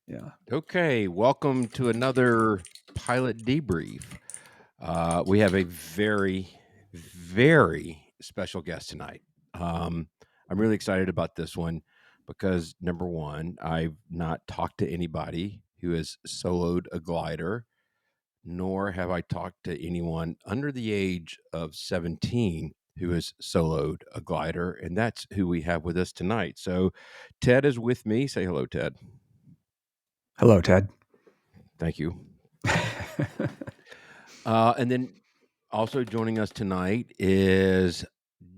Yeah. Okay, welcome to another pilot debrief. We have a very, very special guest tonight. I'm really excited about this one because number one, I've not talked to anybody who has soloed a glider, nor have I talked to anyone under the age of 17 who has soloed a glider, and that's who we have with us tonight. So, Ted is with me. Say hello, Ted. Hello, Ted. Thank you. And then also joining us tonight is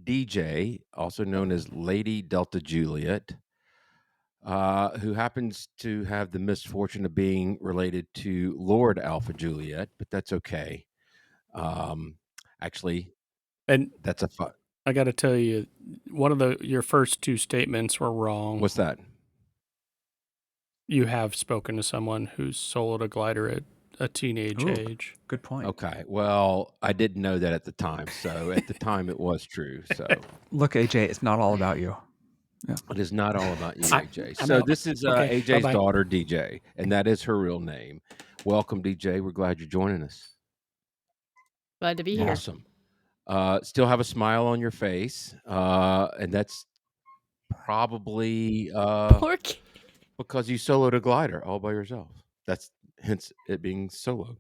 DJ, also known as Lady Delta Juliet, who happens to have the misfortune of being related to Lord Alpha Juliet, but that's okay. Um, actually, And that's a fun. I got to tell you, your first two statements were wrong. What's that? You have spoken to someone who's soloed a glider at a teenage Ooh. age. Good point. Okay. Well, I didn't know that at the time. So at the time it was true. So Look, AJ, it's not all about you. it is not all about you, I- AJ. I So know. this is Okay, AJ's bye-bye. daughter, DJ, and that is her real name. Welcome, DJ. We're glad you're joining us. Glad to be here. Awesome. Still have a smile on your face, and that's probably Poor kid. because you soloed a glider all by yourself. That's hence it being solo.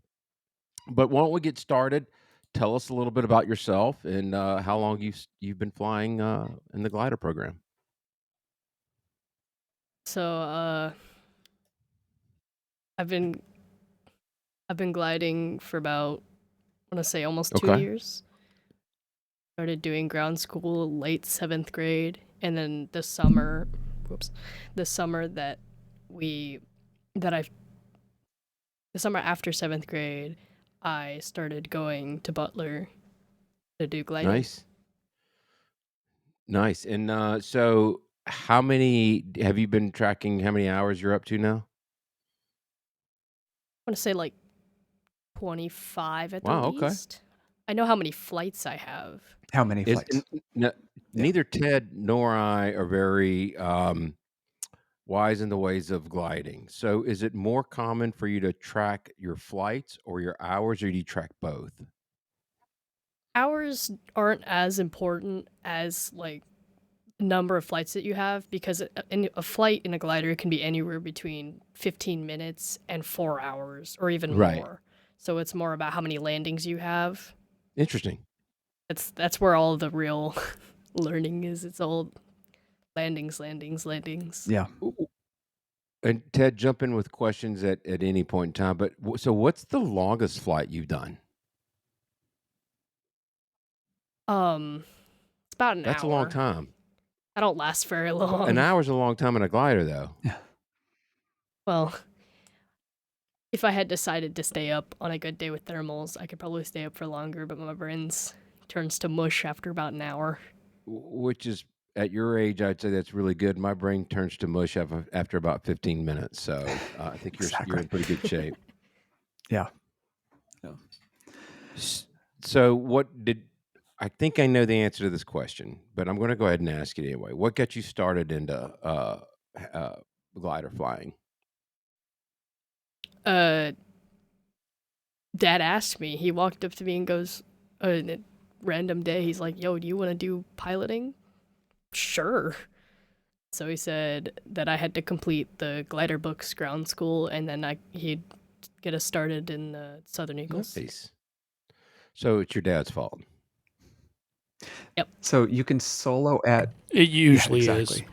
But why don't we get started? Tell us a little bit about yourself and how long you've been flying in the glider program. So, I've been gliding for about, I want to say, almost 2 Okay. years. Started doing ground school late 7th grade, and then this summer that we that I the summer after 7th grade, I started going to Butler to do gliding. Nice. And so how many have you been tracking how many hours you're up to now? I want to say like 25 at the Wow, okay. least. I know how many flights I have. How many Is flights? neither Ted nor I are very wise in the ways of gliding. So is it more common for you to track your flights or your hours, or do you track both? Hours aren't as important as like number of flights that you have, because a flight in a glider can be anywhere between 15 minutes and 4 hours or even Right. more. So it's more about how many landings you have. Interesting. That's where all the real learning is. It's all landings. Yeah. And Ted, jump in with questions at any point in time. But so what's the longest flight you've done? It's about an That's a hour. long time. I don't last very long. An hour's a long time in a glider, though. Well, if I had decided to stay up on a good day with thermals, I could probably stay up for longer, but my brains turns to mush after about an hour. Which is, at your age, I'd say that's really good. My brain turns to mush after about 15 minutes. So I think you're Exactly. in pretty good shape. Yeah. So I think I know the answer to this question, but I'm going to go ahead and ask it anyway. What got you started into glider flying? Dad asked me. He walked up to me and goes, a random day, he's like, "Yo, do you want to do piloting?" Sure. So he said that I had to complete the glider books ground school, and then he'd get us started in the Southern Eagles. Nice. So it's your dad's fault. Yep. So you can solo at It usually exactly.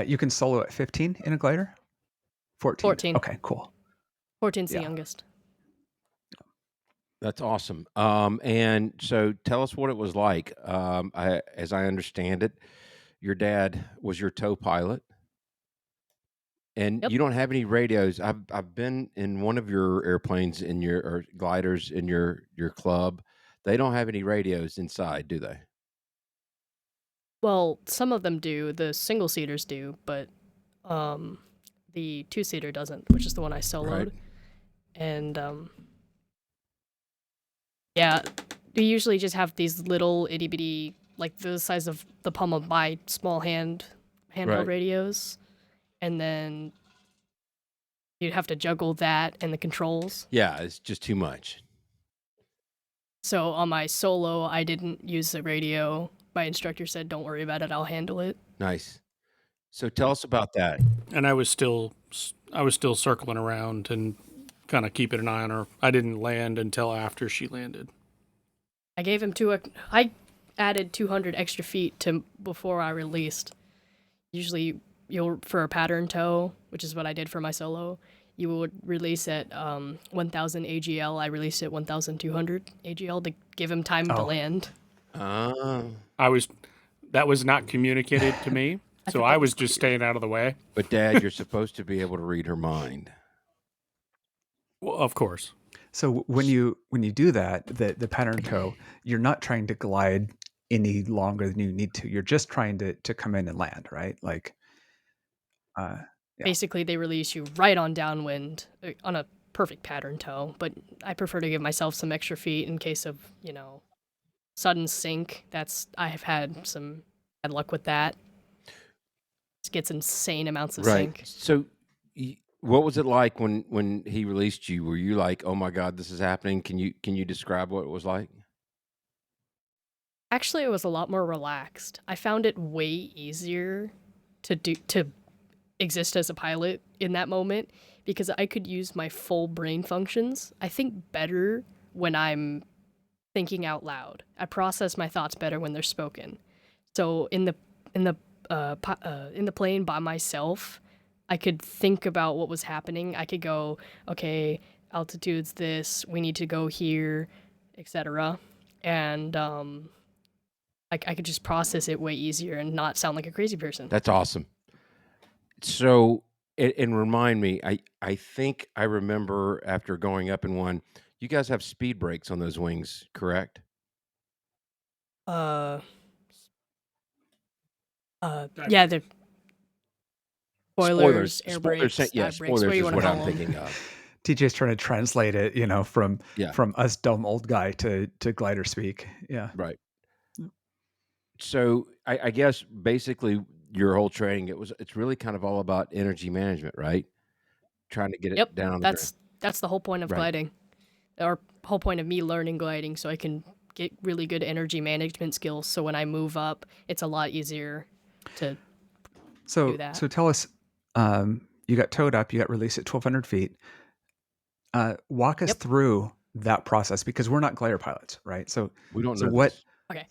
You can solo at 15 in a glider? 14. 14. Okay, cool. 14's the Yeah. youngest. That's awesome. And so tell us what it was like. As I understand it, your dad was your tow pilot, and Yep. you don't have any radios. I've been in one of your airplanes or gliders in your club. They don't have any radios inside, do they? Well, some of them do. The single-seaters do, but the two-seater doesn't, which is the one I soloed. Right. And yeah, we usually just have these little itty-bitty, like the size of the palm of my small handheld Right. radios. And then you'd have to juggle that and the controls. Yeah, it's just too much. So on my solo, I didn't use the radio. My instructor said, "Don't worry about it. I'll handle it." Nice. So tell us about that. And I was still circling around and kind of keeping an eye on her. I didn't land until after she landed. I gave him I added 200 extra feet to before I released. Usually, for a pattern tow, which is what I did for my solo, you would release at 1,000 AGL. I released at 1,200 AGL to give him time to land. That was not communicated to me, so I was just staying out of the way. But Dad, you're supposed to be able to read her mind. Well, of course. So when you do that, the pattern tow, you're not trying to glide any longer than you need to. You're just trying to come in and land, right? Like, yeah. Basically, they release you right on downwind on a perfect pattern tow. But I prefer to give myself some extra feet in case of sudden sink. I have had some bad luck with that. Just gets insane amounts of sink. So, what was it like when he released you? Were you like, "Oh my God, this is happening"? Can you describe what it was like? Actually, it was a lot more relaxed. I found it way easier to exist as a pilot in that moment because I could use my full brain functions. I think better when I'm thinking out loud. I process my thoughts better when they're spoken. So in the plane by myself, I could think about what was happening. I could go, okay, altitude's this, we need to go here, etc. And I could just process it way easier and not sound like a crazy person. That's awesome. So, and remind me, I think I remember after going up in one, you guys have speed brakes on those wings, correct? Yeah, the spoilers, air brakes, Yes, dive brakes, what spoilers do you is want what to I'm call them? thinking of. TJ's trying to translate it, from Yeah. from us dumb old guy to glider speak. Yeah. Right. So I guess basically your whole training, it's really kind of all about energy management, right? Trying to get it Yep, down on the ground. that's the whole point of Right. gliding, or whole point of me learning gliding, so I can get really good energy management skills. So when I move up, it's a lot easier to do that. So tell us, you got towed up, you got released at 1,200 feet. Walk us Yep. through that process because we're not glider pilots, right? So We don't know what, this. Okay.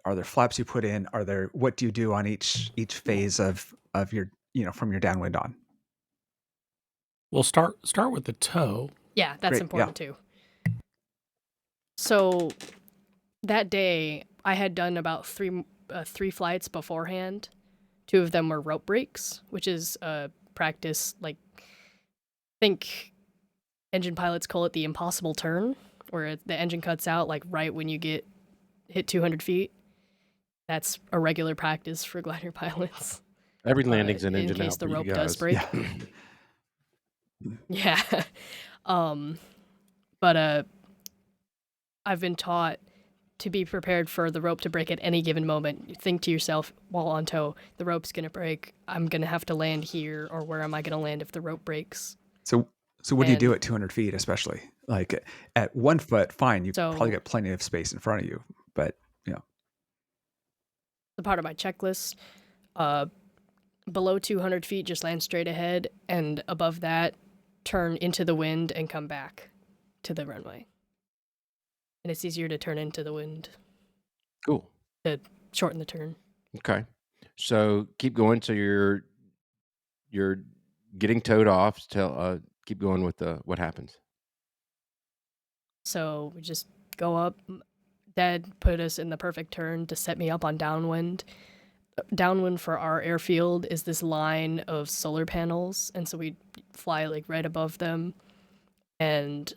Are there flaps you put in? What do you do on each phase of your, from your downwind on? We'll start with the tow. Yeah, that's Great, important too. So that day, I had done about three flights beforehand. 2 of them were rope breaks, which is practice. Like, I think engine pilots call it the impossible turn, where the engine cuts out like right when you hit 200 feet. That's a regular practice for glider pilots. Every landing's an engine in case out the for you rope does guys. break. Yeah. But I've been taught to be prepared for the rope to break at any given moment. You think to yourself while on tow, the rope's going to break. I'm going to have to land here, or where am I going to land if the rope breaks? So what do you do at 200 feet, especially? Like at 1 foot, fine, you probably got plenty of space in front of you, but the part of my checklist, below 200 feet, just land straight ahead, and above that, turn into the wind and come back to the runway. And it's easier to turn into the wind. Cool. To shorten the turn. Okay. So keep going. So you're getting towed off. Keep going with what happens. So we just go up. Dad put us in the perfect turn to set me up on downwind. Downwind for our airfield is this line of solar panels, and so we fly like right above them. And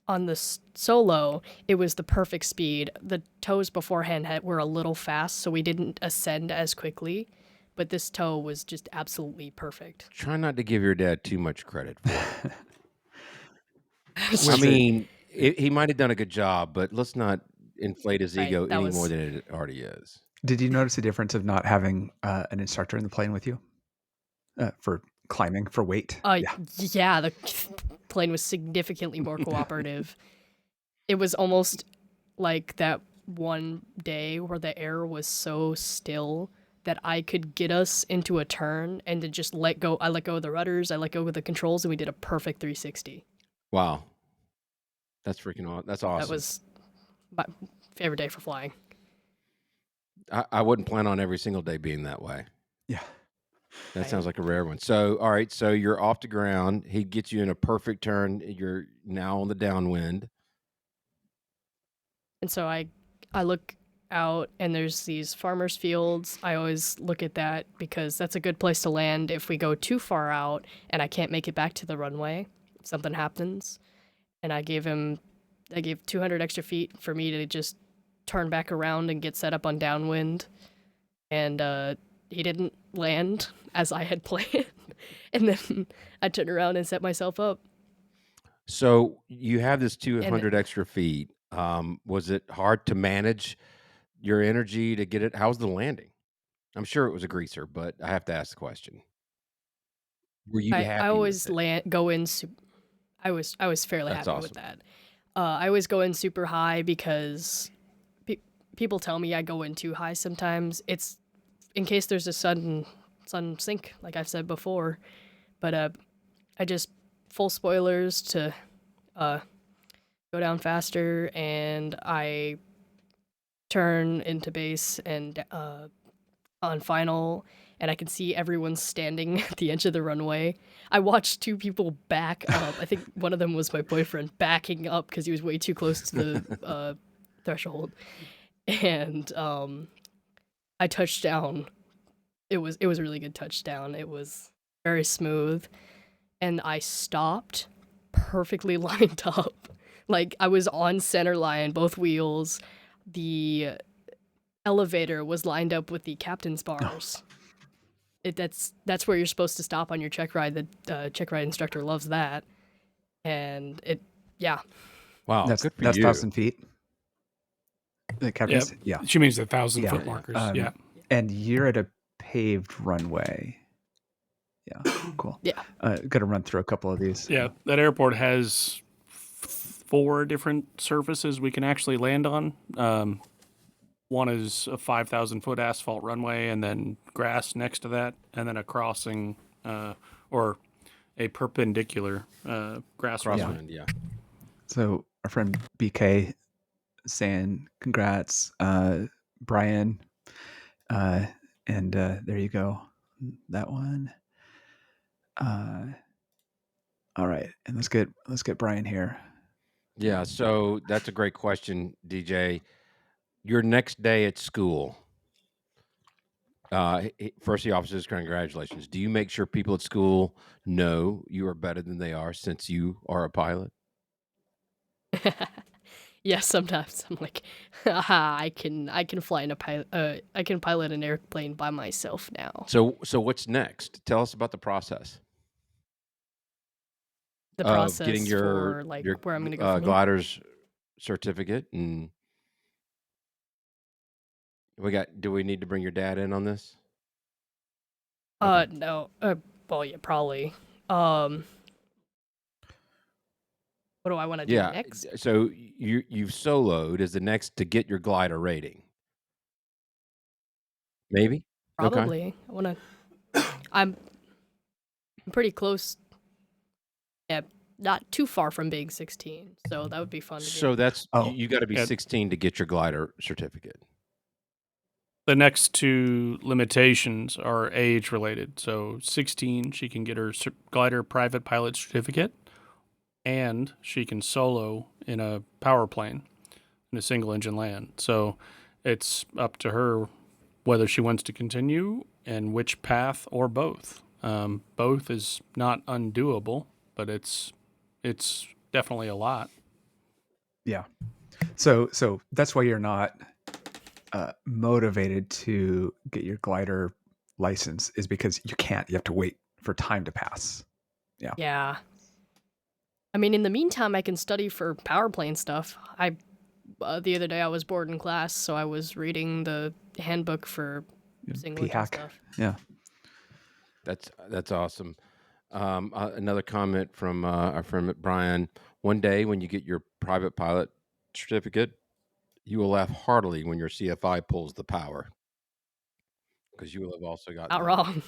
on the solo, it was the perfect speed. The tows beforehand were a little fast, so we didn't ascend as quickly. But this tow was just absolutely perfect. Try not to give your dad too much credit for it. I mean, he might have done a good job, but let's not inflate his ego any more than it already is. Did you notice the difference of not having an instructor in the plane with you? For climbing, for weight. Yeah. Yeah, the plane was significantly more cooperative. It was almost like that one day where the air was so still that I could get us into a turn and then just let go. I let go of the rudders, I let go of the controls, and we did a perfect 360. Wow. That's freaking awesome. That's That awesome. was my favorite day for flying. I wouldn't plan on every single day being that way. Yeah. That sounds like a rare one. So, all right. So you're off the ground. He gets you in a perfect turn. You're now on the downwind. And so I look out and there's these farmers fields. I always look at that because that's a good place to land if we go too far out and I can't make it back to the runway. If something happens. And I gave 200 extra feet for me to just turn back around and get set up on downwind. And he didn't land as I had planned. And then I turned around and set myself up. So you have this 200 extra feet. Was it hard to manage your energy to get it? How's the landing? I'm sure it was a greaser, but I have to ask the question. Were you I happy always with it? go in. I was fairly That's happy with awesome. that. I always go in super high because people tell me I go in too high sometimes. It's in case there's a sudden sink, like I've said before. But I just full spoilers to go down faster, and I turn into base and on final, and I can see everyone standing at the edge of the runway. I watched two people back up. I think one of them was my boyfriend backing up because he was way too close to the threshold. And I touched down. It was a really good touchdown. It was very smooth, and I stopped perfectly lined up. Like I was on center line, both wheels. The elevator was lined up with the captain's bars. That's where you're supposed to stop on your check ride. The check ride instructor loves that, and yeah. Wow, That's good for that's you. 1,000 feet. The Yeah, captain's, yeah. she means the 1,000 Yeah. foot markers. Yeah. And you're at a paved runway. Yeah, cool. Yeah. Got to run through a couple of these. Yeah, that airport has 4 different surfaces we can actually land on. One is a 5,000 foot asphalt runway, and then grass next to that, and then a crossing or a perpendicular grass runway. Crosswind, yeah. So our friend BK saying congrats, Brian, and there you go, that one. All right, and let's get Brian here. Yeah, so that's a great question, DJ. Your next day at school, first the officers, congratulations. Do you make sure people at school know you are better than they are since you are a pilot? Yeah, sometimes I'm like, haha, I can fly in a pilot. I can pilot an airplane by myself now. So what's next? Tell us about the process The of getting process for like where I'm gonna go from here. glider's certificate, and do we need to bring your dad in on this? Okay. No. Well, yeah, probably. What do I want to do Yeah, next? so you've soloed. Is the next to get your glider rating? Maybe. Okay. Probably. I'm pretty close. Yeah, not too far from being 16, so that would be fun to So get. that's Oh. you got to be Yeah. 16 to get your glider certificate. The next 2 limitations are age related. So 16, she can get her glider private pilot certificate, and she can solo in a power plane in a single engine land. So it's up to her whether she wants to continue and which path or both. Both is not undoable, but it's definitely a lot. Yeah. So that's why you're not motivated to get your glider license, is because you can't. You have to wait for time to pass. Yeah. I mean, in the meantime, I can study for power plane stuff. The other day I was bored in class, so I was reading the handbook for single engine P-hack. stuff. Yeah. That's awesome. Another comment from our friend Brian. One day when you get your private pilot certificate, you will laugh heartily when your CFI pulls the power because you will have also gotten Not that. wrong.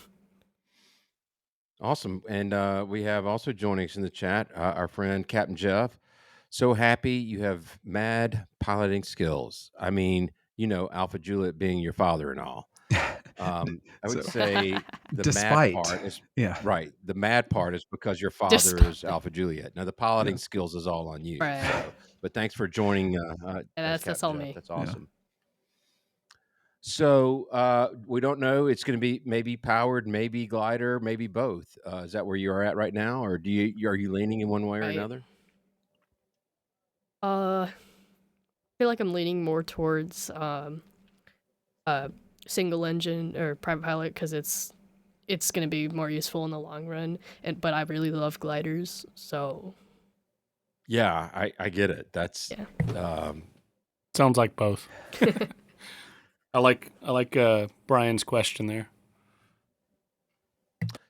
Awesome. And we have also joining us in the chat our friend Captain Jeff. So happy you have mad piloting skills. I mean, Alpha Juliet being your father and all. I would So say the mad despite, part is yeah, right. The mad part is because your father is Despite. Alpha Juliet. Now the yeah, piloting skills is all on you. Right. So, but thanks for joining Yeah, as that's Captain all Jeff. me. That's yeah. awesome. So we don't know. It's going to be maybe powered, maybe glider, maybe both. Is that where you are at right now, or are you leaning in one way or Right. another? I feel like I'm leaning more towards single engine or private pilot because it's gonna be more useful in the long run. But I really love gliders, so Yeah, I get it. That's yeah. um, Sounds like both. I like Brian's question there.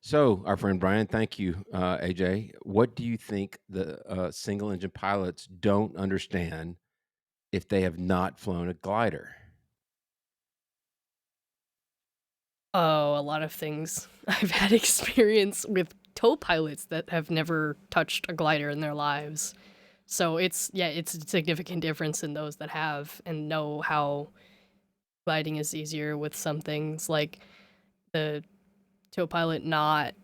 so. Our friend Brian, thank you, AJ. What do you think the single engine pilots don't understand if they have not flown a glider? Oh, a lot of things. I've had experience with tow pilots that have never touched a glider in their lives. So it's a significant difference in those that have and know how gliding is easier with some things like the tow pilot not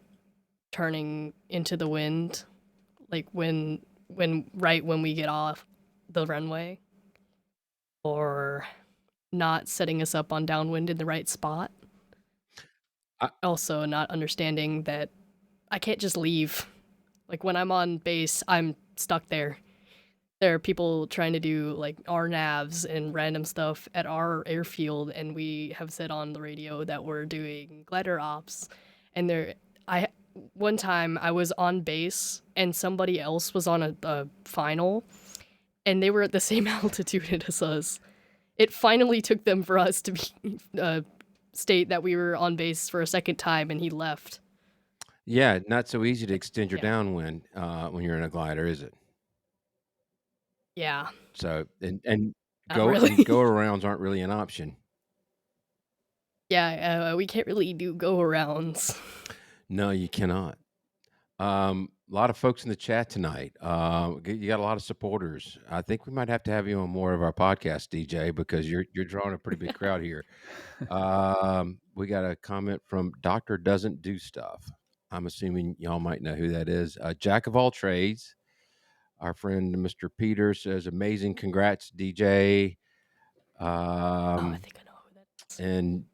turning into the wind like when we get off the runway or not setting us up on downwind in the right spot. I, Also not understanding that I can't just leave. Like when I'm on base, I'm stuck there. There are people trying to do like RNAVs and random stuff at our airfield, and we have said on the radio that we're doing glider ops. And I one time I was on base and somebody else was on a final, and they were at the same altitude as us. It finally took them for us to be state that we were on base for a second time, and he left. yeah, not so easy to extend your Yeah, downwind when you're in a glider, is it? yeah, So and not go really. arounds aren't really an option. Yeah, we can't really do go arounds. No, you cannot. A lot of folks in the chat tonight. You got a lot of supporters. I think we might have to have you on more of our podcast, DJ, because you're drawing a pretty big crowd here. We got a comment from Doctor Doesn't Do Stuff. I'm assuming y'all might know who that is. Jack of all trades. Our friend Mr. Peter says, "Amazing, congrats, DJ." Oh, I think I know who that is. And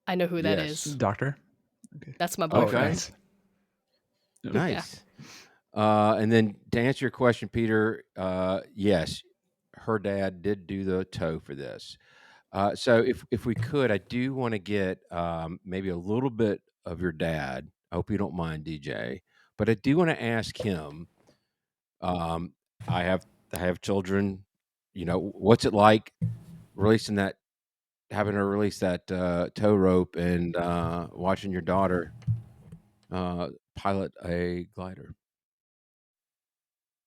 I know who that yes, is. Doctor. Okay. That's my Oh, okay, boyfriend. nice. Yeah. Yeah. nice. And then to answer your question, Peter, yes, her dad did do the tow for this. So if we could, I do want to get maybe a little bit of your dad. I hope you don't mind, DJ, but I do want to ask him. Um, I have children. What's it like releasing that, having her release that tow rope and watching your daughter pilot a glider?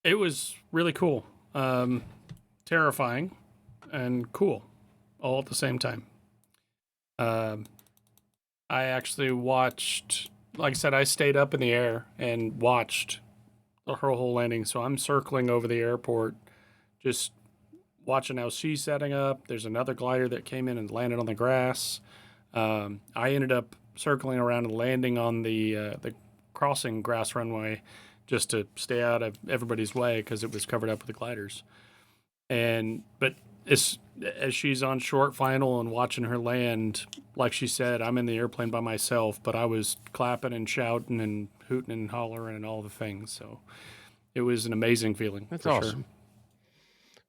It was really cool, terrifying, and cool, all at the same time. Um, I actually watched, like I said, I stayed up in the air and watched her whole landing. So I'm circling over the airport, just watching how she's setting up. There's another glider that came in and landed on the grass. I ended up circling around and landing on the crossing grass runway just to stay out of everybody's way because it was covered up with the gliders. But as she's on short final and watching her land, like she said, I'm in the airplane by myself, but I was clapping and shouting and hooting and hollering and all the things. So it was an amazing feeling That's for sure. awesome.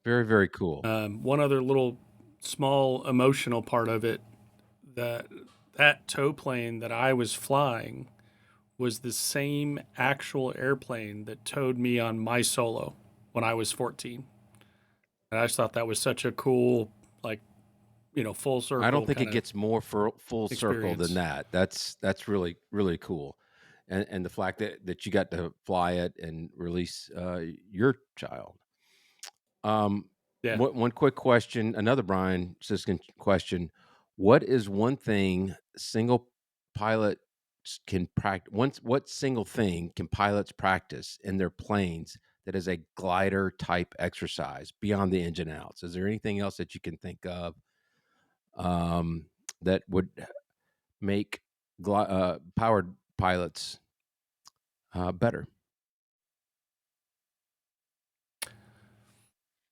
Very, very cool. One other little small emotional part of it, that that tow plane that I was flying was the same actual airplane that towed me on my solo when I was 14. And I just thought that was such a cool, like, full I don't circle think it kind of gets more for full circle than experience. that. That's really really cool, and the fact that you got to fly it and release your child. Yeah. One quick question, another Brian Siskin question: what is one thing single pilots can practice? What single thing can pilots practice in their planes that is a glider type exercise beyond the engine outs? Is there anything else that you can think of um, that would make powered pilots better?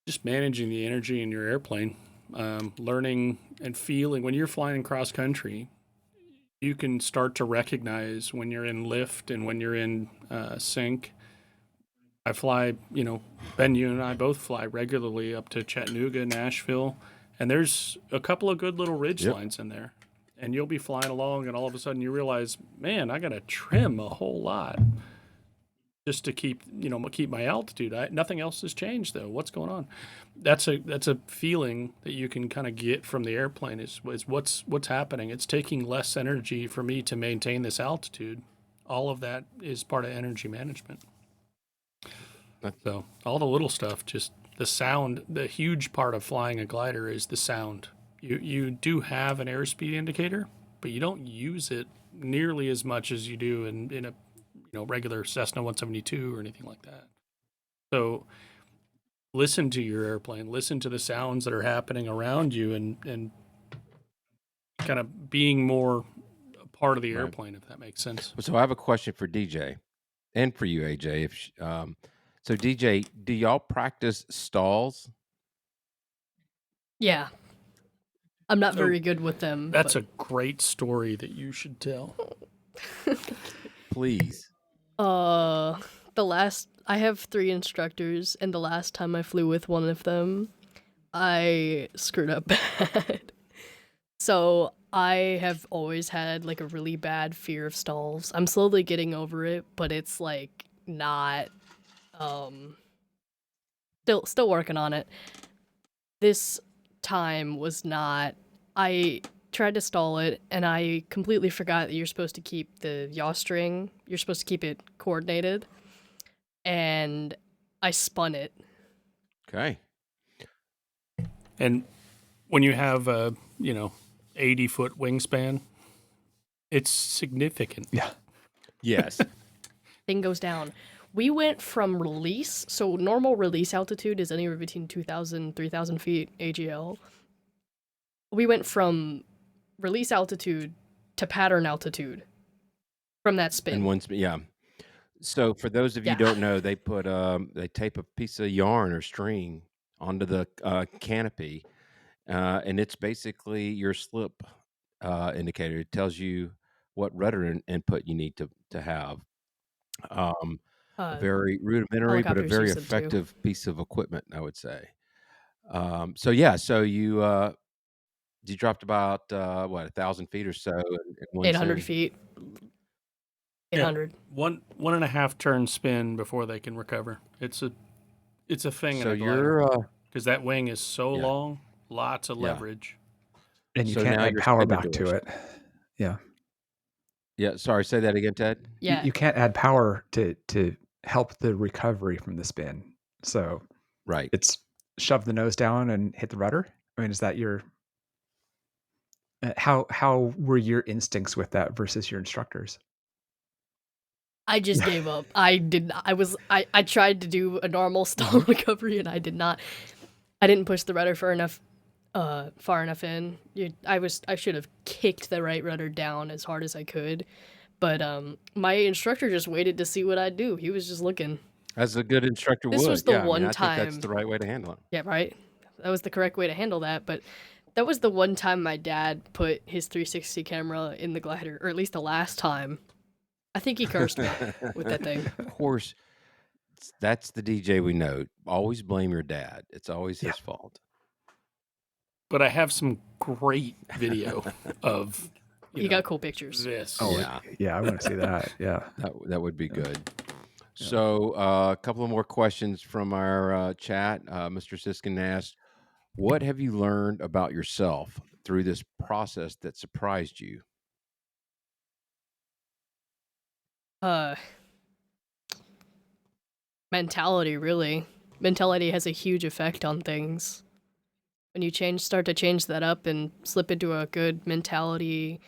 Just managing the energy in your airplane, learning and feeling when you're flying cross country, you can start to recognize when you're in lift and when you're in sync. I fly, Ben, you and I both fly regularly up to Chattanooga, Nashville, and there's a couple of good little ridge Yep. lines in there. And you'll be flying along, and all of a sudden you realize, man, I got to trim a whole lot just to keep my altitude. Nothing else has changed though. What's going on? That's a feeling that you can kind of get from the airplane is what's happening. It's taking less energy for me to maintain this altitude. All of that is part of energy management. So all the little stuff, just the sound. The huge part of flying a glider is the sound. You do have an airspeed indicator, but you don't use it nearly as much as you do in a regular Cessna 172 or anything like that. So listen to your airplane, listen to the sounds that are happening around you, and kind of being more a part of the Right. airplane, if that makes sense. So I have a question for DJ and for you, AJ. So DJ, do y'all practice stalls? Yeah. I'm not So very good with them. That's but, a great story that you should tell. Please. I have 3 instructors, and the last time I flew with one of them, I screwed up bad. So I have always had like a really bad fear of stalls. I'm slowly getting over it, but it's like not still working on it. This time was not. I tried to stall it, and I completely forgot that you're supposed to keep the yaw string. You're supposed to keep it coordinated, and I spun it. Okay. And when you have a 80-foot wingspan, it's significant. Yeah. Yes. Thing goes down. We went from release, so normal release altitude is anywhere between 2,000, 3,000 feet AGL. We went from release altitude to pattern altitude from that spin. And yeah. So for those of you who don't know, they tape a piece of yarn or string onto the canopy, and it's basically your slip indicator. It tells you what rudder input you need to have. A very rudimentary but a Helicopters very use them too. effective piece of equipment, I would say. So yeah, so you dropped about 1,000 feet or so in one 800 sitting. feet. 800. Yeah. One and a half turn spin before they can recover. It's a thing So in a glider you're because that wing is so yeah. long, lots of Yeah. leverage. And you So can't now add you're power spinning back to direction. it. Yeah. Yeah, sorry, say that again, Ted. Yeah. You can't add power to help the recovery from the spin. So Right. it's shove the nose down and hit the rudder. I mean, is that your how were your instincts with that versus your instructors? I just gave up. I tried to do a normal stall recovery, and I did not. I didn't push the rudder far enough in. I should have kicked the right rudder down as hard as I could, but my instructor just waited to see what I'd do. He was just looking. As a good instructor This would. was the Yeah, I mean, one I think that's time. the right way to handle it. Yeah, right. That was the correct way to handle that, but that was the one time my dad put his 360 camera in the glider, or at least the last time. I think he cursed me with that thing. Of course, that's the DJ we know. Always blame your dad. It's always Yeah. his fault. But I have some great video of You got cool pictures. this. Oh, Yeah. yeah, I want to see that. Yeah. That would be good. So a couple of more questions from our chat. Mr. Siskin asked, What have you learned about yourself through this process that surprised you? Uh, mentality, really. Mentality has a huge effect on things. When you start to change that up and slip into a good mentality,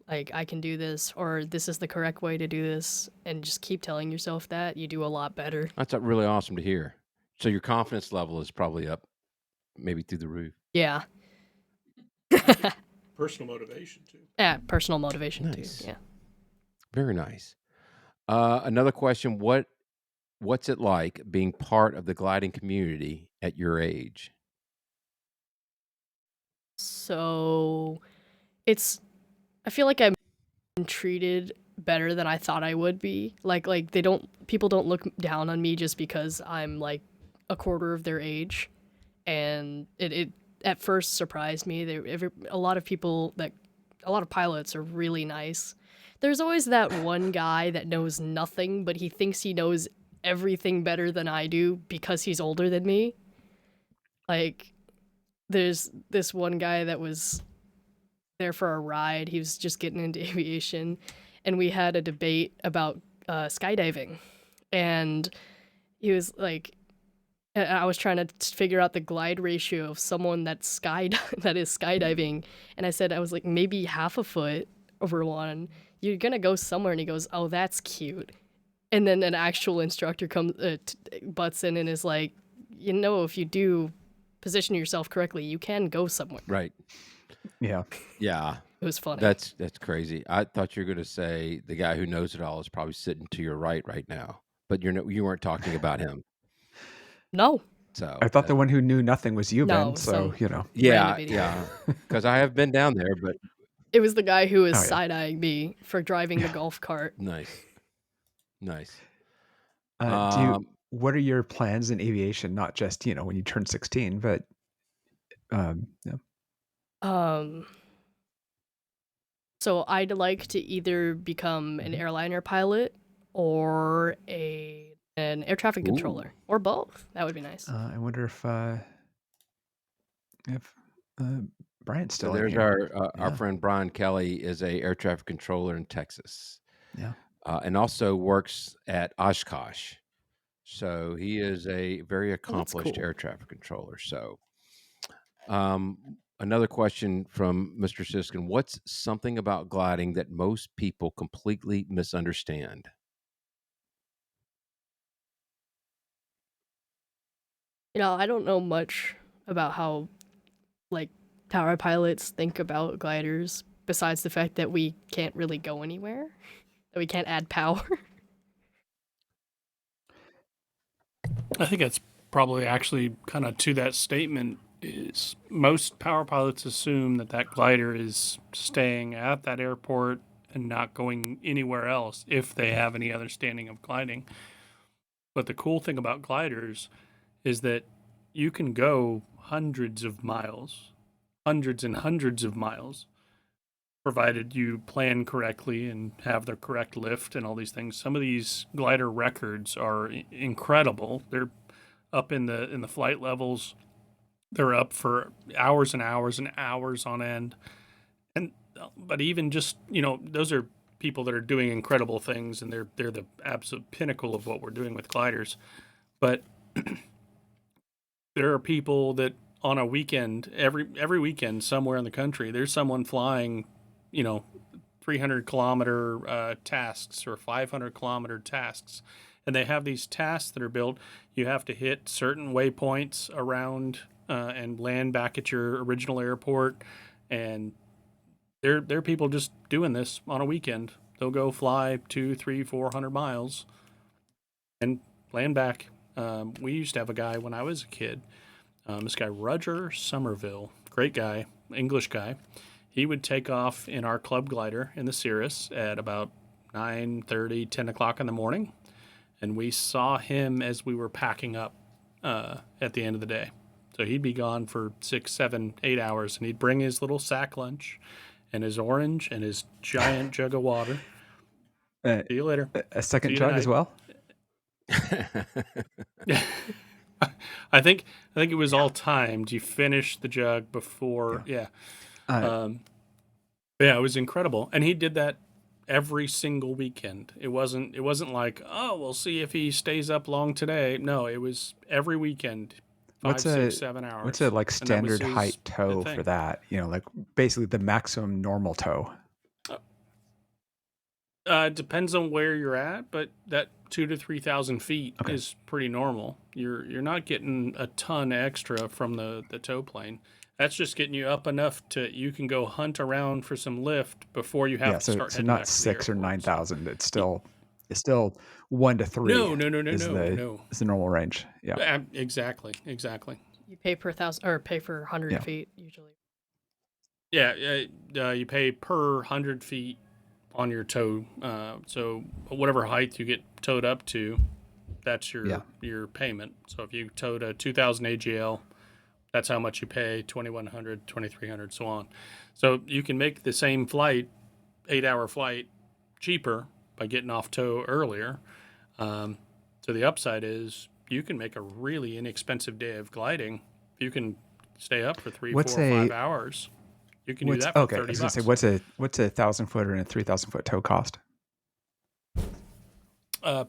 like I can do this, or this is the correct way to do this, and just keep telling yourself that, you do a lot better. That's really awesome to hear. So your confidence level is probably up, maybe through the roof. Yeah. Personal motivation too. Yeah, personal motivation Nice. too. Yeah. Very nice. Another question: what's it like being part of the gliding community at your age? So I feel like I'm treated better than I thought I would be. Like people don't look down on me just because I'm like a quarter of their age, and it at first surprised me. A lot of pilots are really nice. There's always that one guy that knows nothing, but he thinks he knows everything better than I do because he's older than me. Like, there's this one guy that was there for a ride. He was just getting into aviation, and we had a debate about skydiving. And he was like, I was trying to figure out the glide ratio of someone that that is skydiving, and I was like, maybe half a foot over one. You're gonna go somewhere, and he goes, "Oh, that's cute." And then an actual instructor comes butts in and is like, if you do position yourself correctly, you can go somewhere. Right. Yeah. Yeah. It was funny. That's crazy. I thought you were going to say the guy who knows it all is probably sitting to your right now, but you weren't talking about him. No, So I thought the one who knew nothing was you, Ben. no, So, random yeah, idiot. yeah, because I have been down there, but It was the guy who was Oh, yeah. side-eyeing me for driving the Yeah. golf cart. nice. What are your plans in aviation? Not just, when you turn 16, but, yeah. Um, so I'd like to either become an airliner pilot or an air traffic Ooh. controller, or both. That would be nice. I wonder if Brian's So still in there's here. our Yeah. friend Brian Kelly is a air traffic controller in Texas, Yeah. and also works at Oshkosh. So he is a very accomplished cool. air traffic controller. So, another question from Mr. Siskin: what's something about gliding that most people completely misunderstand? I don't know much about how, like, tower pilots think about gliders, besides the fact that we can't really go anywhere, that we can't add power. I think that's probably actually kind of to that statement is most power pilots assume that that glider is staying at that airport and not going anywhere else if they have any understanding of gliding. But the cool thing about gliders is that you can go hundreds of miles, hundreds and hundreds of miles, provided you plan correctly and have the correct lift and all these things. Some of these glider records are incredible. They're up in the flight levels. They're up for hours and hours and hours on end. And but even just, those are people that are doing incredible things, and they're the absolute pinnacle of what we're doing with gliders. But there are people that on a weekend, every weekend somewhere in the country, there's someone flying, 300-kilometer tasks or 500-kilometer tasks, and they have these tasks that are built. You have to hit certain waypoints around and land back at your original airport, and there are people just doing this on a weekend. They'll go fly 200, 300, 400 miles and land back. We used to have a guy when I was a kid. This guy Roger Somerville, great guy, English guy. He would take off in our club glider in the Cirrus at about 9:30, 10 o'clock in the morning, and we saw him as we were packing up at the end of the day. So he'd be gone for 6, 7, 8 hours, and he'd bring his little sack lunch and his orange and his giant jug of water. Uh, See you later. a second See you jug as tonight. well? I think it was all timed. You finished the jug before, yeah. Uh, Yeah, it was incredible, and he did that every single weekend. It wasn't like, oh, we'll see if he stays up long today. No, it was every weekend, what's 5, a 6, 7 what's a hours, like and that was standard height his toe for thing. that? Like basically the maximum normal toe. Depends on where you're at, but that 2 to 3,000 feet Okay. is pretty normal. You're not getting a ton extra from the tow plane. That's just getting you up enough to you can go hunt around for some lift before you Yeah, have to so start heading not back to the 6 or airport. So 9,000. It's still 1 to 3 no, no, no, no, is no, the no. is the normal range. Yeah. Exactly, exactly. You pay per thousand or pay for 100 Yeah. feet usually. Yeah, you pay per 100 feet on your tow. So whatever height you get towed up to, that's Yeah. your payment. So if you towed a 2,000 AGL, that's how much you pay, 2,100, 2,300, so on. So you can make the same flight, 8-hour flight, cheaper by getting off tow earlier. So the upside is you can make a really inexpensive day of gliding. You can stay up for 3, What's 4, a 5 hours. You can do what's that for okay, I 30 was gonna say bucks. what's a 1,000-footer and a 3,000-foot toe cost?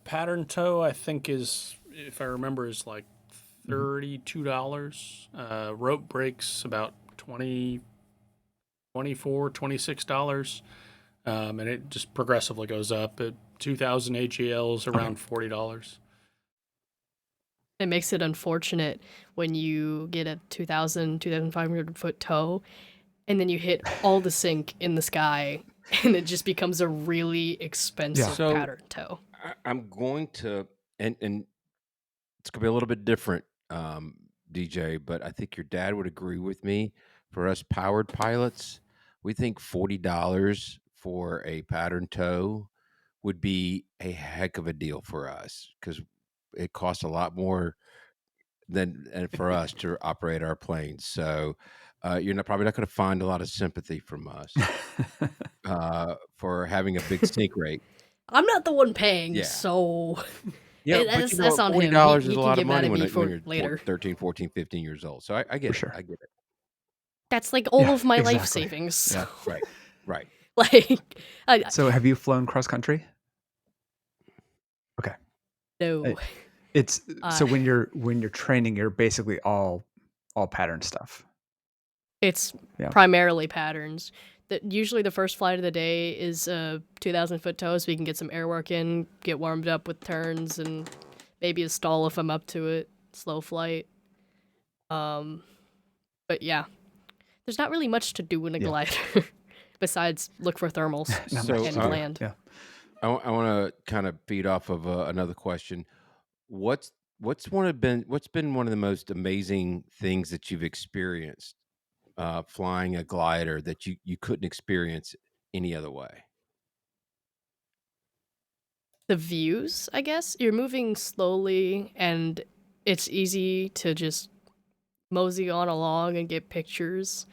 Pattern toe, I think is, if I remember, is like Mhm. $32. Rope breaks about 20, 24, $26. And it just progressively goes up. At 2,000 AGLs Okay. around $40. It makes it unfortunate when you get a 2,000, 2,500 foot tow and then you hit all the sink in the sky and it just becomes a really expensive So pattern tow. I'm going to, and it's gonna be a little bit different, DJ, but I think your dad would agree with me. For us powered pilots, we think $40 for a pattern tow would be a heck of a deal for us because it costs a lot more than and for us to operate our planes. So you're probably not going to find a lot of sympathy from us for having a big sink rate. I'm not the one paying, Yeah. so Yeah, but that's on him. $40 is He a can lot of get mad money at me when for you're later. 13, 14, 15 years old. So I For get it. sure. I get it. That's like all Yeah, of my life exactly. savings. Yeah. Right. Right. Like, I So have you flown cross country? Okay. Uh, no. It's Uh, so when you're training, you're basically all pattern stuff. It's Yeah. primarily patterns. That usually the first flight of the day is a 2,000 foot tow, so we can get some air work in, get warmed up with turns, and maybe a stall if I'm up to it. Slow flight. But yeah, there's not really much to do in a Yeah. glider besides look for thermals Not So much and to do. land. Yeah. I want to kind of feed off of another question. What's what's been one of the most amazing things that you've experienced flying a glider that you couldn't experience any other way? The views, I guess. You're moving slowly, and it's easy to just mosey on along and get pictures.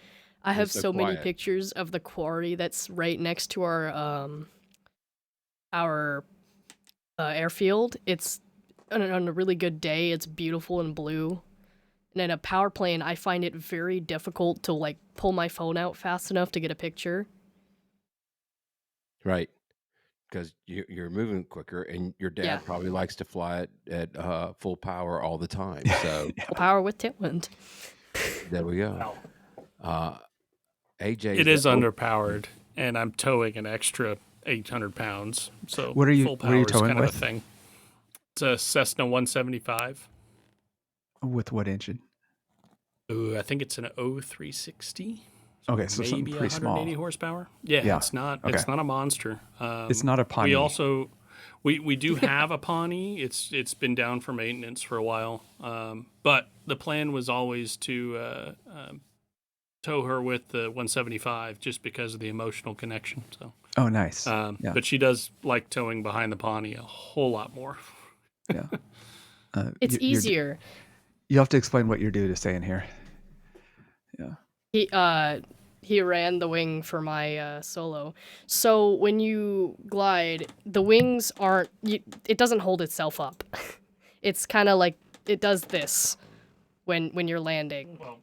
I And have it's so so many quiet. pictures of the quarry that's right next to our airfield. It's on a really good day. It's beautiful and blue. And in a power plane, I find it very difficult to like pull my phone out fast enough to get a picture. Right. Because you're moving quicker, and your Yeah, dad probably likes to fly it at full power all the time. So Yeah. full power with tailwind. there we go. Wow. Uh, AJ's It the is underpowered, and I'm towing an extra 800 pounds. So full What are you power is towing kind of a with? thing. It's a Cessna 175. With what engine? Ooh, I think it's an 0360. So Okay, so something maybe pretty 180 small. horsepower. Yeah, Yeah. it's not Okay. a monster. It's not a We Pawnee. also we do have a Pawnee. It's been down for maintenance for a while. But the plan was always to tow her with the 175 just because of the emotional connection. So, Oh, nice. Yeah. but she does like towing behind the Pawnee a whole lot more. Yeah. It's You're easier. you have to explain what you're doing to stay in here. Yeah. He ran the wing for my solo. So when you glide, the wings aren't. It doesn't hold itself up. It's kind of like it does this when you're landing. Well,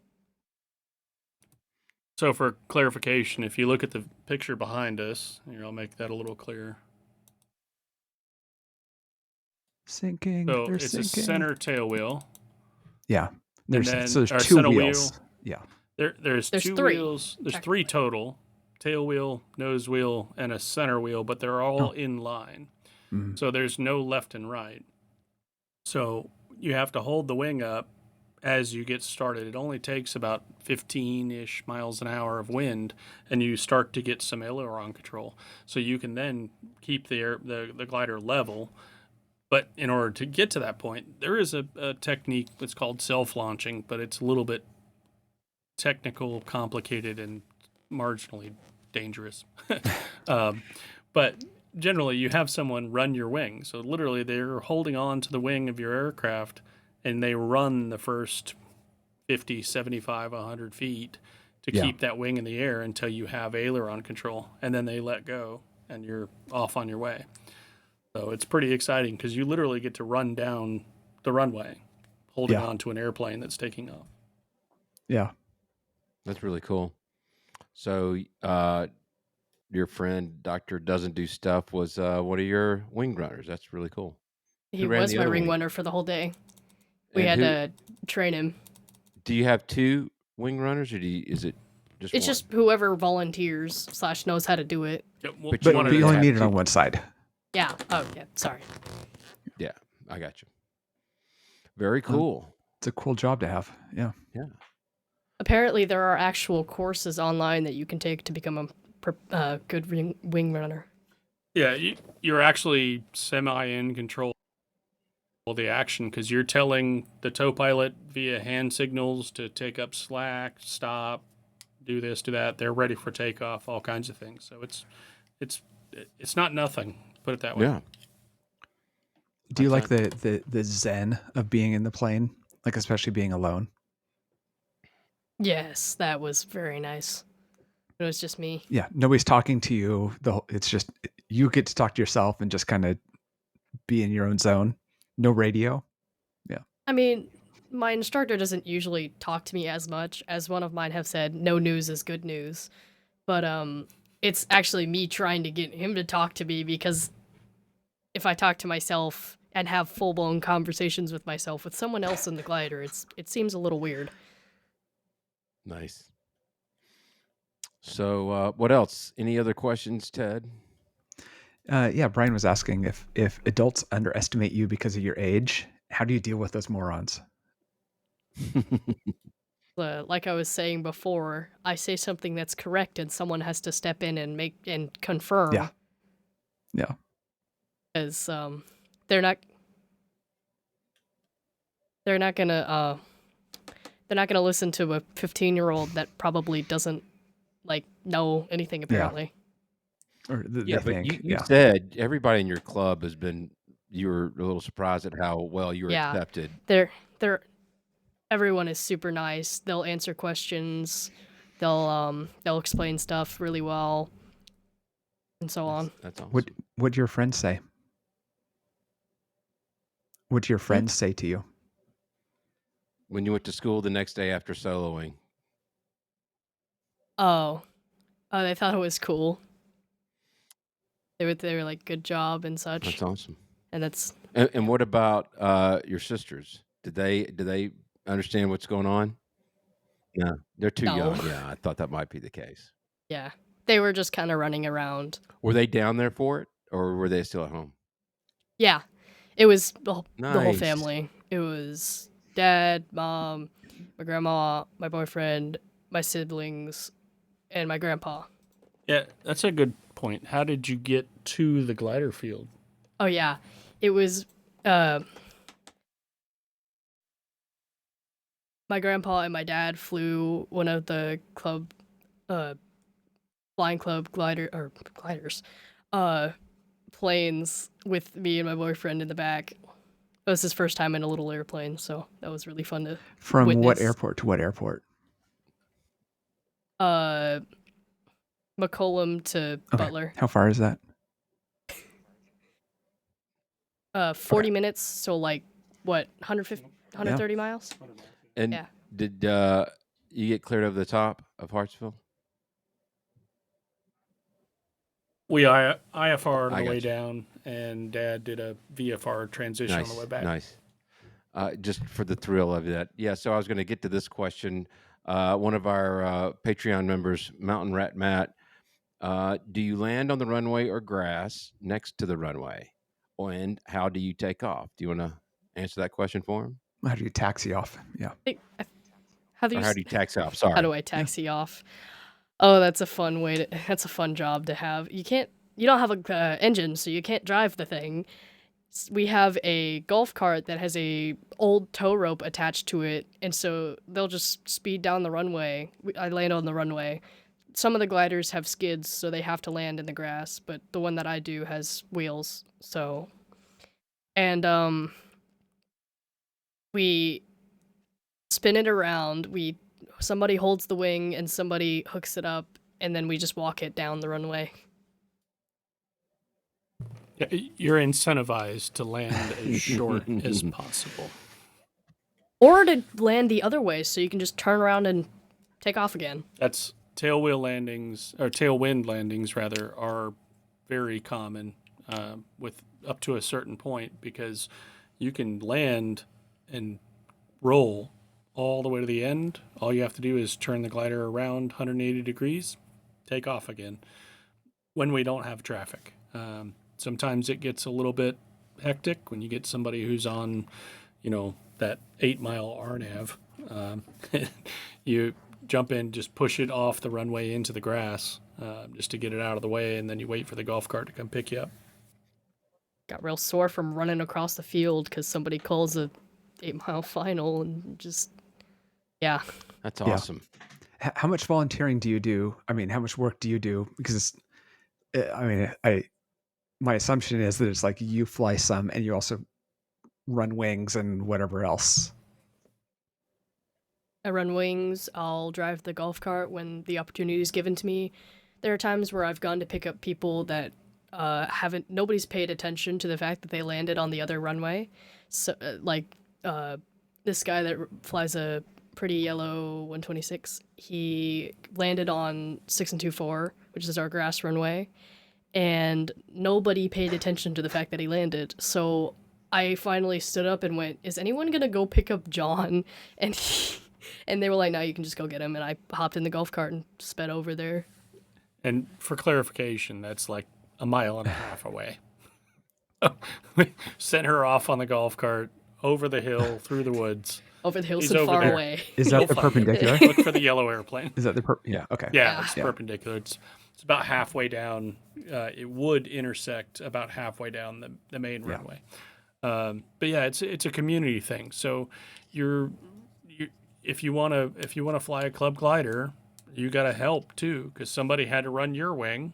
so for clarification, if you look at the picture behind us, here I'll make that a little clearer. Sinking. So They're it's sinking. a center tail wheel. Yeah. And then So there's our two center wheels. wheel. Yeah. There's two three, wheels. There's three total: tail wheel, nose wheel, and a center wheel. But they're all in line. Mhm. So there's no left and right. So you have to hold the wing up as you get started. It only takes about 15-ish miles an hour of wind, and you start to get some aileron control. So you can then keep the glider level. But in order to get to that point, there is a technique that's called self-launching, but it's a little bit technical, complicated, and marginally dangerous. But generally, you have someone run your wing. So literally, they're holding on to the wing of your aircraft, and they run the first 50, 75, 100 feet to Yeah. keep that wing in the air until you have aileron control, and then they let go, and you're off on your way. So it's pretty exciting because you literally get to run down the runway, holding Yeah. on to an airplane that's taking off. Yeah. That's really cool. So, your friend Doctor Doesn't Do Stuff was one of your wing runners. That's really cool. He Who ran was the my other ring wing? runner for the whole day. We And had who to train him. do you have two wing runners, or is it just It's one? just whoever volunteers / knows how to do it. Yep, well, But But, one but at you a only time. need it on one side. Yeah. Oh, yeah. Sorry. Yeah, I got you. Very cool. It's a cool job to have. Yeah. Yeah. Apparently, there are actual courses online that you can take to become a good wing runner. Yeah, you're actually semi in control of the action because you're telling the tow pilot via hand signals to take up slack, stop, do this, do that. They're ready for takeoff, all kinds of things. So it's not nothing. Put it that way. Yeah. Do you like That's the zen of being in the plane, like especially being alone? Yes, that was very nice. It was just me. Yeah. Nobody's talking to you. It's just you get to talk to yourself and just kind of be in your own zone. No radio. I mean, my instructor doesn't usually talk to me as much as one of mine have said. No news is good news, but it's actually me trying to get him to talk to me because if I talk to myself and have full blown conversations with myself with someone else in the glider, it seems a little weird. nice. So, what else? Any other questions, Ted? Yeah. Brian was asking if adults underestimate you because of your age, how do you deal with those morons? Like I was saying before, I say something that's correct, and someone has to step in and confirm. Yeah. Yeah. Because they're not they're not gonna listen to a 15-year-old that probably doesn't know anything apparently. Or Yeah, they but think. you said everybody in your club has been. You were a little surprised at how well you were Yeah. accepted. They're everyone is super nice. They'll answer questions. They'll explain stuff really well, and so on. That's awesome. What'd your friends say? What'd your friends say to you? When you went to school the next day after soloing, Oh, they thought it was cool. They were like, good job and such, that's awesome. and that's And what about your sisters? Did they understand what's going on? No, they're too No. young. Yeah, I thought that might be the case. yeah. They were just kind of running around. Were they down there for it, or were they still at home? Yeah, it was the whole Nice. family. It was dad, mom, my grandma, my boyfriend, my siblings, and my grandpa. Yeah, that's a good point. How did you get to the glider field? Oh yeah, it was my grandpa and my dad flew one of the club flying club gliders planes with me and my boyfriend in the back. It was his first time in a little airplane, so that was really fun to From what witness. airport to what airport? McCollum to Okay. Butler. How far is that? 40 minutes, so like what, 150 130 miles. And Yeah. did you get cleared over the top of Hartsville? We IFR on I the way got you. down, and Dad did a VFR transition on the way back. Nice. Just for the thrill of that. Yeah, so I was going to get to this question. One of our Patreon members, Mountain Rat Matt, do you land on the runway or grass next to the runway? And how do you take off? Do you want to answer that question for him? How do you taxi off? Yeah. How do Or you? how do you taxi off? How Sorry. do I taxi off? Oh, that's a fun way to. That's a fun job to have. You can't. You don't have a engine, so you can't drive the thing. We have a golf cart that has a old tow rope attached to it, and so they'll just speed down the runway. I land on the runway. Some of the gliders have skids, so they have to land in the grass, but the one that I do has wheels. So, and we spin it around. Somebody holds the wing and somebody hooks it up, and then we just walk it down the runway. Yeah, you're incentivized to land as short as possible. Or to land the other way, so you can just turn around and take off again. That's tailwind landings rather are very common with up to a certain point, because you can land and roll all the way to the end. All you have to do is turn the glider around 180 degrees, take off again when we don't have traffic. Sometimes it gets a little bit hectic when you get somebody who's on, that 8-mile RNAV. You jump in, just push it off the runway into the grass just to get it out of the way, and then you wait for the golf cart to come pick you up. Got real sore from running across the field because somebody calls a 8-mile final and just, yeah. That's awesome. How much volunteering do you do? I mean, how much work do you do? Because my assumption is that it's like you fly some and you also run wings and whatever else. I run wings. I'll drive the golf cart when the opportunity is given to me. There are times where I've gone to pick up people that nobody's paid attention to the fact that they landed on the other runway. So, this guy that flies a pretty yellow 126, he landed on 6 and 2-4, which is our grass runway, and nobody paid attention to the fact that he landed. So I finally stood up and went, "Is anyone gonna go pick up John?" And and they were like, "No, you can just go get him." And I hopped in the golf cart and sped over there. And for clarification, that's like a mile and a half away. We sent her off on the golf cart over the hill through the woods. Over the hills He's and over far there. away. Is that You'll the find him. perpendicular? Look for the yellow airplane. Is that the yeah? Okay. Yeah, it's Yeah. perpendicular. It's about halfway down. It would intersect about halfway down the main Yeah. runway. But yeah, it's a community thing. So if you wanna fly a club glider, you got to help too, because somebody had to run your wing.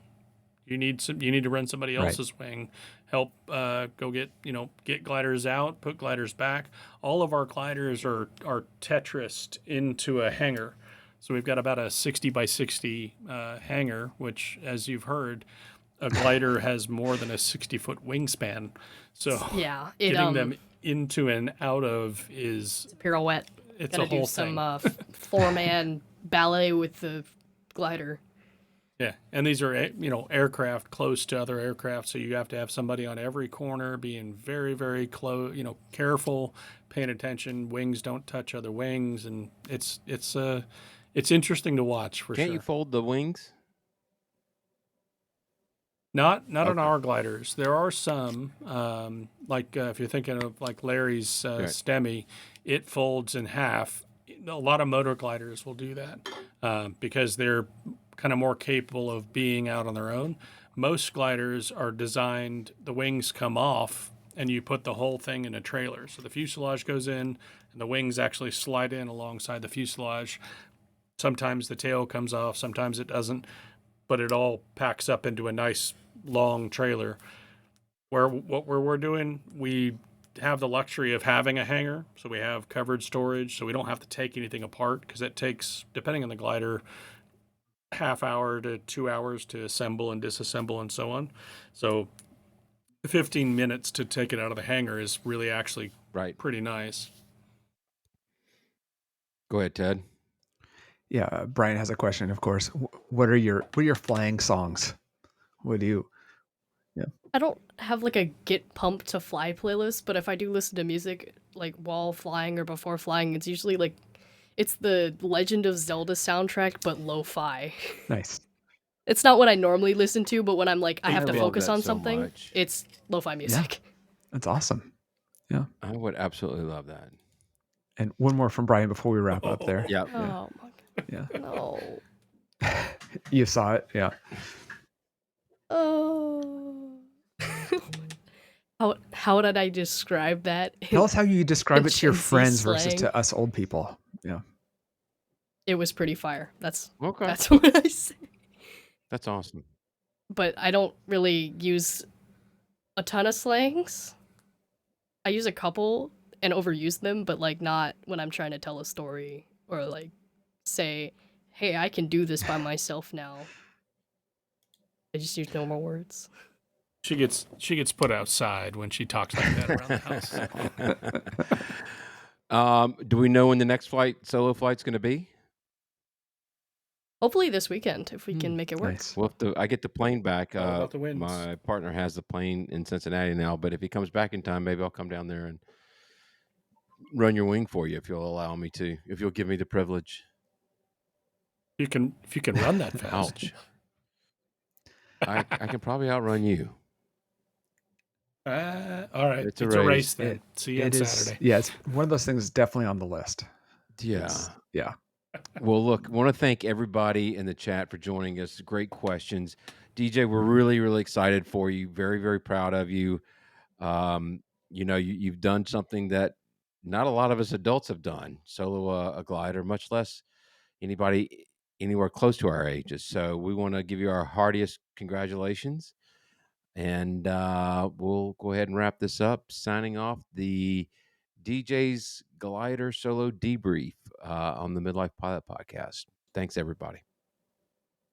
You need to run somebody else's wing. Help go get gliders out, put gliders back. All of our gliders are Tetrised into a hangar. So we've got about a 60 by 60 hangar, which, as you've heard, a glider has more than a 60-foot wingspan. So Yeah, getting them into and out of is pirouette. it's Gotta a whole do some thing. 4-man ballet with the glider. Yeah, and these are aircraft close to other aircraft, so you have to have somebody on every corner, being very, very close, careful, paying attention. Wings don't touch other wings, and it's interesting to watch for Can't sure. you fold the wings? Not on Okay. our gliders. There are some, if you're thinking of like Larry's STEMI, it folds in half. A lot of motor gliders will do that because they're kind of more capable of being out on their own. Most gliders are designed, the wings come off, and you put the whole thing in a trailer. So the fuselage goes in, and the wings actually slide in alongside the fuselage. Sometimes the tail comes off, sometimes it doesn't, but it all packs up into a nice long trailer. What we're doing, we have the luxury of having a hangar, so we have covered storage, so we don't have to take anything apart, because it takes, depending on the glider, half hour to 2 hours to assemble and disassemble and so on. So 15 minutes to take it out of the hangar is really actually Right. pretty nice. Go ahead, Ted. Yeah, Brian has a question, of course. What are your flying songs? What do you? Yeah, I don't have like a get pumped to fly playlist, but if I do listen to music like while flying or before flying, it's usually like it's the Legend of Zelda soundtrack but lo-fi. nice. It's not what I normally listen to, but when I'm like I I have to love focus that on so something, much. it's lo-fi music. That's awesome. Yeah. I would absolutely love that. And one more from Brian before we wrap up there. Yeah. Oh my Yeah. god. No. You saw it. Yeah. Oh. How did I describe that? Tell us how you describe it to your Gen Z friends versus slang. to us old people. Yeah. It was pretty fire. That's Okay. what I say. That's awesome. But I don't really use a ton of slangs. I use a couple and overuse them, but like not when I'm trying to tell a story or like say, "Hey, I can do this by myself now." I just use normal words. She gets put outside when she talks like that around the house. Do we know when the next solo flight's going to be? Hopefully this weekend if we can make it work. Nice. Well, if I get the plane back, All about the winds. my partner has the plane in Cincinnati now, but if he comes back in time, maybe I'll come down there and run your wing for you if you'll allow me to, if you'll give me the privilege. If you can run that fast. Ouch. I can probably outrun you. All right. It's It's a a race. race then. See you on Saturday. Yeah, it's one of those things definitely on the list. Yeah. Yeah. Well, look, I want to thank everybody in the chat for joining us. Great questions. DJ, we're really, really excited for you. Very, very proud of you. You've done something that not a lot of us adults have done, solo a glider, much less anybody anywhere close to our ages. So we want to give you our heartiest congratulations. And we'll go ahead and wrap this up. Signing off, the DJ's Glider Solo Debrief on the Midlife Pilot Podcast. Thanks, everybody.